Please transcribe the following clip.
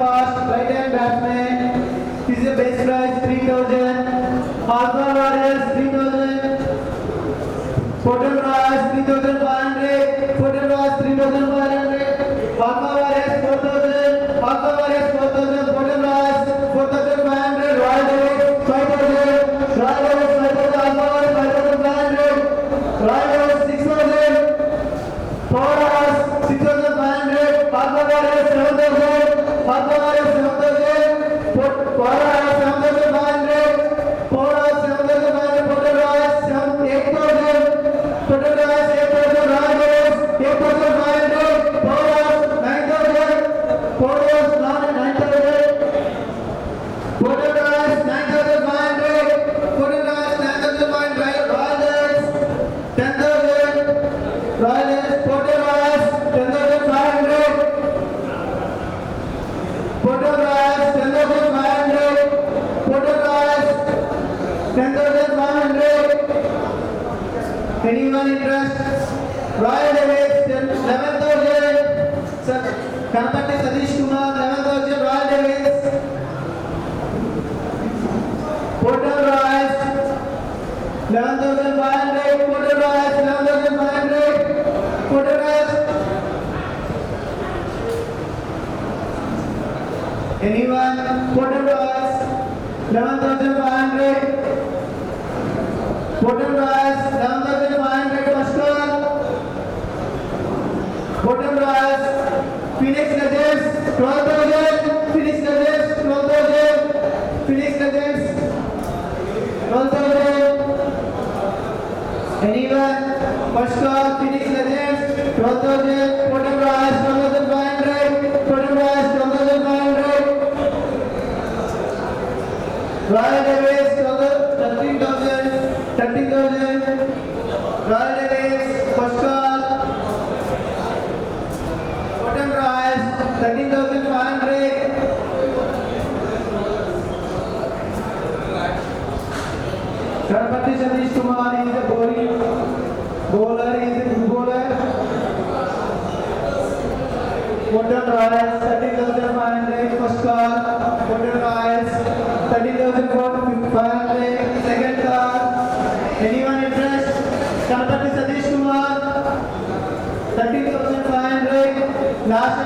Fast right hand batsman. This is a base prize 3,000. Alpha Warriors 3,000. Total prize 3,500. Total prize 3,500. Alpha Warriors 4,000. Alpha Warriors 4,000. Total prize 4,500. Royal Davis 5,000. Royal Davis 5,000. Alpha Warriors 5,500. Royal Davis 6,000. Four hours 6,500. Alpha Warriors 7,000. Alpha Warriors 7,000. Four hours 7,500. 4 hours 7,500. Total hours 8,000. Total hours 8,000. Royal Davis 8,500. 4 hours 9,000. 4 hours 9,000. Total hours 9,500. Total hours 9,500. Royal Davis 10,000. Royal Davis total hours 10,500. Total hours 10,500. Total hours 10,500. Anyone interest? Royal Davis 11,000. Sir, Kanapatti Satish Kumar 11,000. Royal Davis. Total hours 11,500. Total hours 11,500. Total hours. Anyone? Total hours 11,500. Total hours 11,500. First call. Total hours Phoenix Legends 12,000. Phoenix Legends 12,000. Phoenix Legends 12,000. Anyone? First call Phoenix Legends 12,000. Total hours 12,500. Total hours 12,500. Royal Davis 13,000. 13,000. Royal Davis first call. Total price 13,500. Kanapatti Satish Kumar is a bowler. Bowler is a good bowler. Total price 13,500. First call. Total price 13,500. Second call. Anyone interest? Kanapatti Satish Kumar 13,500. Last